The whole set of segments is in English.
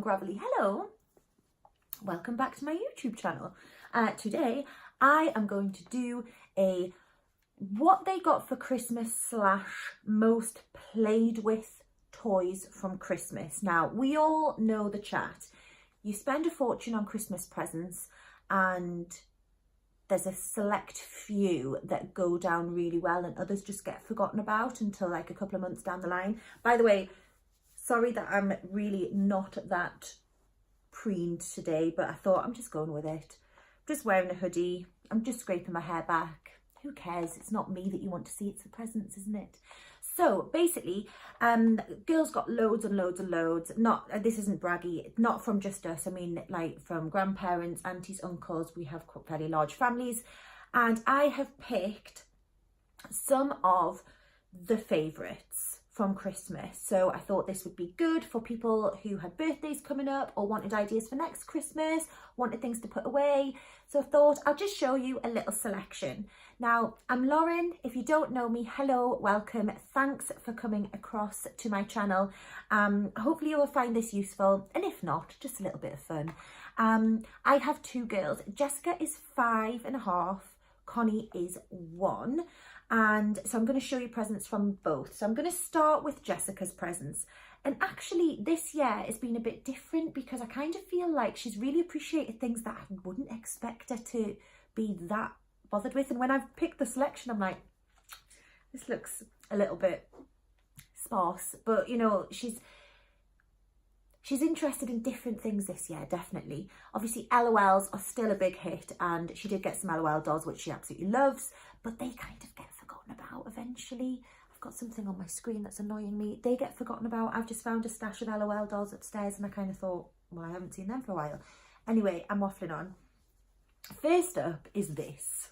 Gravelly. Hello, welcome back to my YouTube channel. Today I am going to do a what they got for Christmas / most played with toys from Christmas. Now, we all know the chat. You spend a fortune on Christmas presents and there's a select few that go down really well and others just get forgotten about until like a couple of months down the line. By the way, sorry that I'm really not that preened today, but I thought I'm just going with it. Just wearing a hoodie. I'm just scraping my hair back. Who cares? It's not me that you want to see, it's the presents, isn't it? So basically, girls got loads and loads and loads. This isn't braggy, not from just us. I mean, like from grandparents, aunties, uncles. We have fairly large families. And I have picked some of the favourites from Christmas. So I thought this would be good for people who had birthdays coming up or wanted ideas for next Christmas, wanted things to put away. So I thought I'll just show you a little selection. Now, I'm Lauren. If you don't know me, hello, welcome. Thanks for coming across to my channel. Hopefully you will find this useful, and if not, just a little bit of fun. I have two girls. Jessica is 5.5, Connie is 1. And so I'm going to show you presents from both. So I'm going to start with Jessica's presents. And actually this year has been a bit different because I kind of feel like she's really appreciated things that I wouldn't expect her to be that bothered with. And when I've picked the selection, I'm like, this looks a little bit sparse. But you know, she's interested in different things this year, definitely. Obviously, LOLs are still a big hit, and she did get some LOL dolls, which she absolutely loves, but they kind of get forgotten about eventually. I've got something on my screen that's annoying me. They get forgotten about. I've just found a stash of LOL dolls upstairs, and I kind of thought, well, I haven't seen them for a while. Anyway, I'm waffling on. First up is this.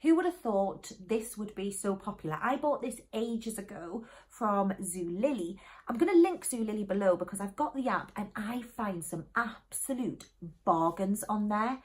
Who would have thought this would be so popular? I bought this ages ago from Zulily. I'm going to link Zulily below because I've got the app and I find some absolute bargains on there.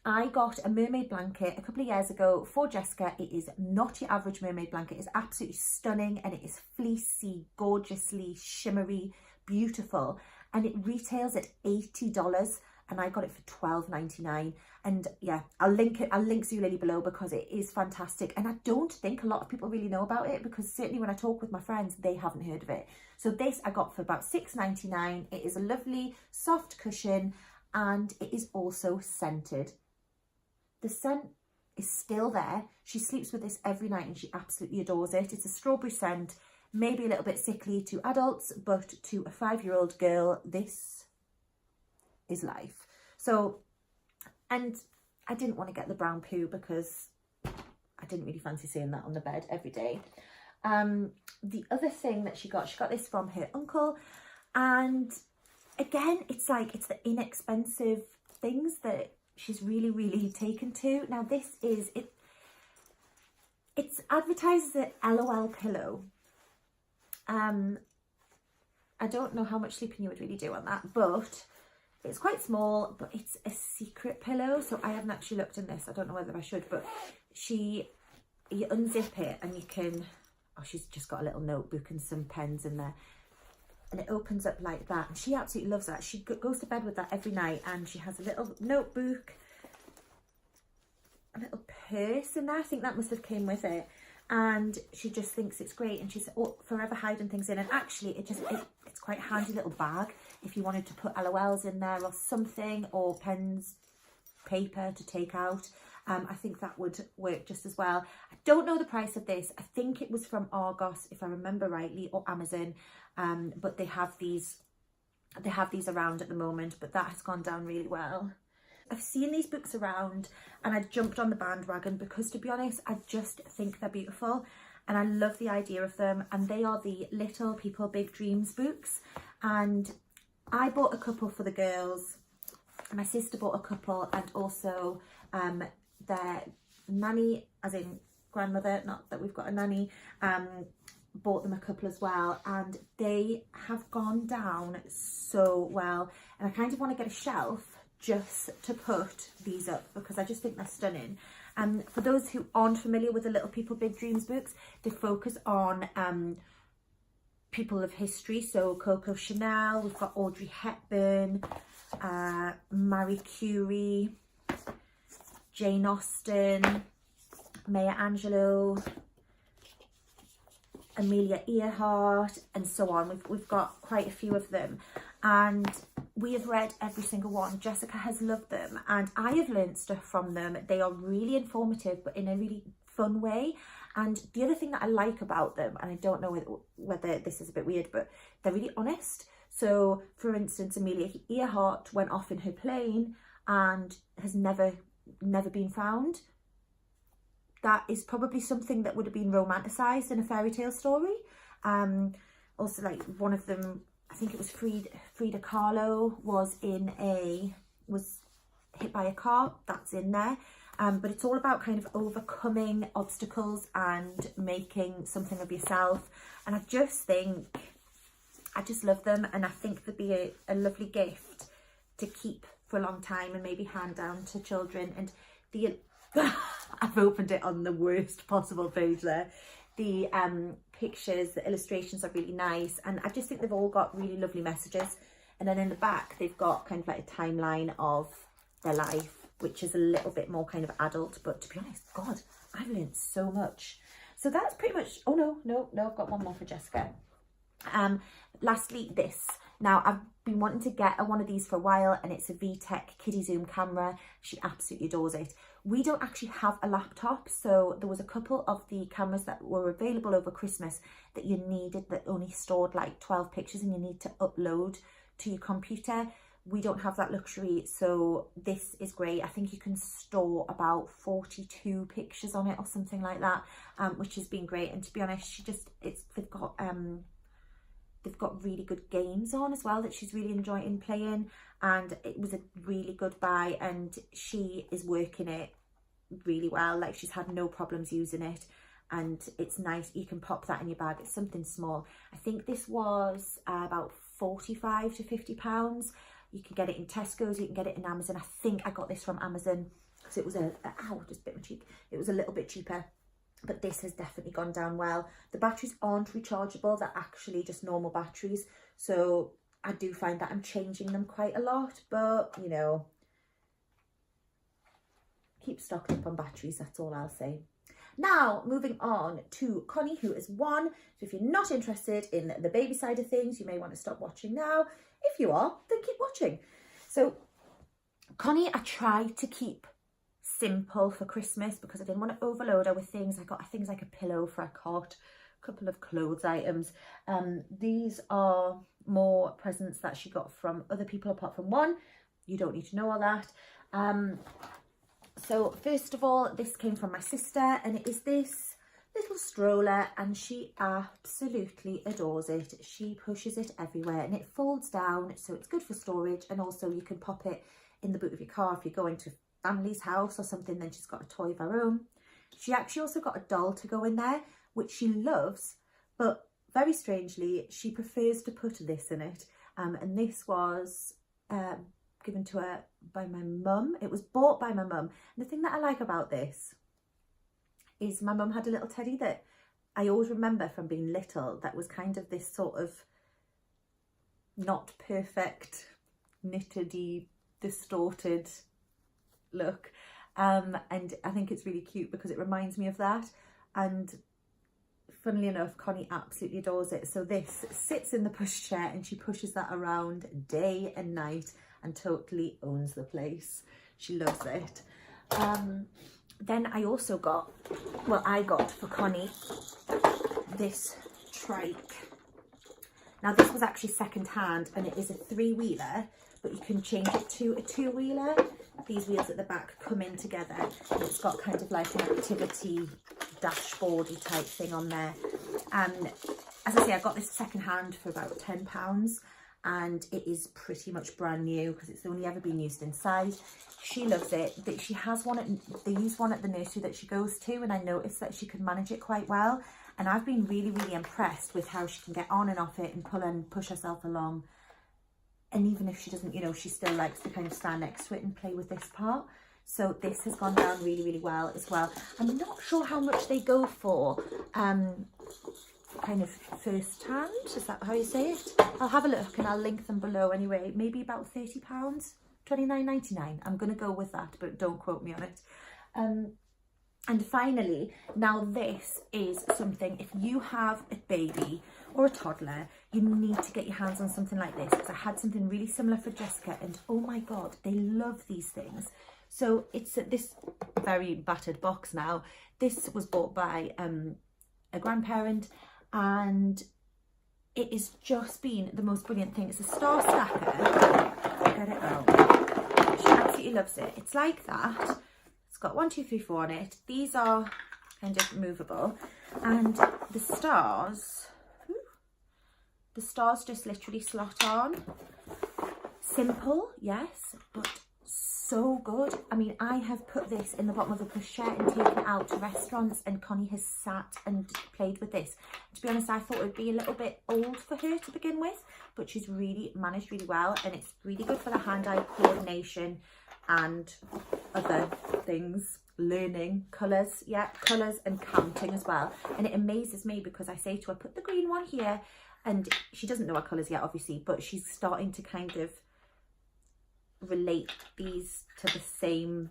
I got a mermaid blanket a couple of years ago for Jessica. It is not your average mermaid blanket. It's absolutely stunning and it is fleecy, gorgeously shimmery, beautiful. And it retails at $80. And I got it for $12.99. And yeah, I'll link Zulily below because it is fantastic. And I don't think a lot of people really know about it because certainly when I talk with my friends, they haven't heard of it. So this I got for about $6.99. It is a lovely soft cushion and it is also scented. The scent is still there. She sleeps with this every night and she absolutely adores it. It's a strawberry scent, maybe a little bit sickly to adults, but to a 5-year-old girl, this is life. So, and I didn't want to get the brown poo because I didn't really fancy seeing that on the bed every day. The other thing that she got this from her uncle, and again, it's the inexpensive things that she's really taken to. Now this is it. It's advertised as an LOL pillow. I don't know how much sleeping you would really do on that, but it's quite small, but it's a secret pillow. So I haven't actually looked in this. I don't know whether I should, but you unzip it and you can, oh, she's just got a little notebook and some pens in there. And it opens up like that. And she absolutely loves that. She goes to bed with that every night and she has a little notebook, a little purse in there. I think that must have came with it. And she just thinks it's great and she's forever hiding things in. And actually it's quite a handy little bag if you wanted to put LOLs in there or something, or pens, paper to take out. I think that would work just as well. I don't know the price of this. I think it was from Argos, if I remember rightly, or Amazon. But they have these around at the moment, but that has gone down really well. I've seen these books around and I jumped on the bandwagon because, to be honest, I just think they're beautiful and I love the idea of them. And they are the Little People Big Dreams books. And I bought a couple for the girls. My sister bought a couple, and also their nanny, as in grandmother, not that we've got a nanny, bought them a couple as well, and they have gone down so well. And I kind of want to get a shelf just to put these up because I just think they're stunning. For those who aren't familiar with the Little People Big Dreams books, they focus on people of history. So Coco Chanel, we've got Audrey Hepburn, Marie Curie, Jane Austen, Maya Angelou, Amelia Earhart, and so on. We've got quite a few of them, and we have read every single one. Jessica has loved them, and I have learned stuff from them. They are really informative, but in a really fun way. And the other thing that I like about them, and I don't know whether this is a bit weird, but they're really honest. So for instance, Amelia Earhart went off in her plane and has never been found. That is probably something that would have been romanticized in a fairy tale story. Also, like, one of them, I think it was Frida Kahlo, was hit by a car. That's in there. But it's all about kind of overcoming obstacles and making something of yourself. And I just love them, and I think they'd be a lovely gift to keep for a long time and maybe hand down to children. And I've opened it on the worst possible page there. The pictures, the illustrations are really nice, and I just think they've all got really lovely messages. And then in the back, they've got kind of like a timeline of their life, which is a little bit more kind of adult. But to be honest, God, I've learned so much. So that's pretty much, oh no, I've got one more for Jessica. Lastly, this. Now, I've been wanting to get one of these for a while, and it's a VTech Kidizoom camera. She absolutely adores it. We don't actually have a laptop, so there was a couple of the cameras that were available over Christmas that you needed, that only stored like 12 pictures, and you need to upload to your computer. We don't have that luxury, so this is great. I think you can store about 42 pictures on it or something like that, which has been great. And to be honest, they've got really good games on as well that she's really enjoying playing, and it was a really good buy, and she is working it really well. Like, she's had no problems using it, and it's nice. You can pop that in your bag. It's something small. I think this was about £45 to £50. You can get it in Tesco's, you can get it in Amazon. I think I got this from Amazon because it was just a bit of a cheek. It was a little bit cheaper. But this has definitely gone down well. The batteries aren't rechargeable, they're actually just normal batteries. So I do find that I'm changing them quite a lot, but you know, keep stocked up on batteries, that's all I'll say. Now, moving on to Connie, who is one. So if you're not interested in the baby side of things, you may want to stop watching now. If you are, then keep watching. So Connie, I tried to keep simple for Christmas because I didn't want to overload her with things. I got things like a pillow for a cot, a couple of clothes items. These are more presents that she got from other people apart from one. You don't need to know all that. So first of all, this came from my sister, and it is this little stroller, and she absolutely adores it. She pushes it everywhere, and it folds down, so it's good for storage, and also you can pop it in the boot of your car if you're going to family's house or something. Then she's got a toy of her own. She actually also got a doll to go in there, which she loves, but very strangely she prefers to put this in it. And this was given to her by my mum. It was bought by my mum. And the thing that I like about this is my mum had a little teddy that I always remember from being little, that was kind of this sort of not perfect, knitted-y, distorted look, and I think it's really cute because it reminds me of that. And funnily enough, Connie absolutely adores it. So this sits in the pushchair, and she pushes that around day and night and totally owns the place. She loves it. Then I also got, well, I got for Connie this trike. Now this was actually second hand, and it is a 3-wheeler, but you can change it to a 2-wheeler. These wheels at the back come in together, and it's got kind of like an activity dashboardy type thing on there. And as I say, I got this second hand for about £10, and it is pretty much brand new because it's only ever been used inside. She loves it. She has one they use one at the nursery that she goes to, and I noticed that she can manage it quite well. And I've been really, really impressed with how she can get on and off it and pull and push herself along. And even if she doesn't, you know, she still likes to kind of stand next to it and play with this part. So this has gone down really, really well as well. I'm not sure how much they go for kind of first hand, is that how you say it? I'll have a look and I'll link them below anyway. Maybe about £30, £29.99. I'm going to go with that, but don't quote me on it. And finally, now this is something, if you have a baby or a toddler, you need to get your hands on something like this, because I had something really similar for Jessica and oh my God, they love these things. So it's this very battered box now. This was bought by a grandparent and it has just been the most brilliant thing. It's a star stacker. Get it out. She absolutely loves it. It's like that. It's got 1, 2, 3, 4 on it. These are kind of movable, and the stars just literally slot on. Simple, yes, but so good. I mean, I have put this in the bottom of a pushchair and taken it out to restaurants, and Connie has sat and played with this. To be honest, I thought it would be a little bit old for her to begin with, but she's really managed really well, and it's really good for the hand-eye coordination and other things, learning colours, colours and counting as well. And it amazes me because I say to her, put the green one here, and she doesn't know our colours yet obviously, but she's starting to kind of relate these to the same,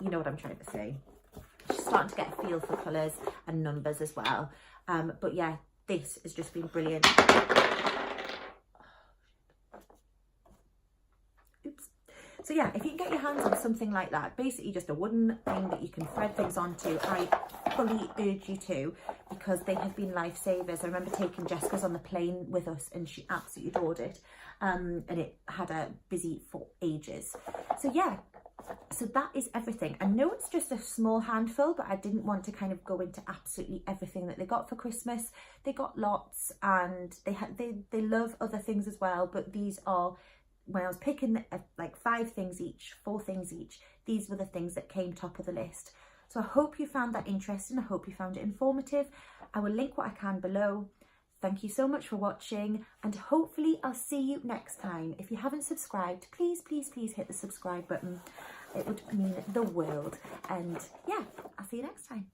you know what I'm trying to say. She's starting to get a feel for colours and numbers as well. But yeah, this has just been brilliant. So yeah, if you can get your hands on something like that, basically just a wooden thing that you can thread things onto, I fully urge you to, because they have been lifesavers. I remember taking Jessica's on the plane with us and she absolutely adored it. And it had her busy for ages. So yeah, so that is everything. I know it's just a small handful, but I didn't want to kind of go into absolutely everything that they got for Christmas. They got lots, and they love other things as well, but these are, when I was picking like 5 things each, 4 things each, these were the things that came top of the list. So I hope you found that interesting. I hope you found it informative. I will link what I can below. Thank you so much for watching, and hopefully I'll see you next time. If you haven't subscribed, please, please, please hit the subscribe button. It would mean the world. And yeah, I'll see you next time.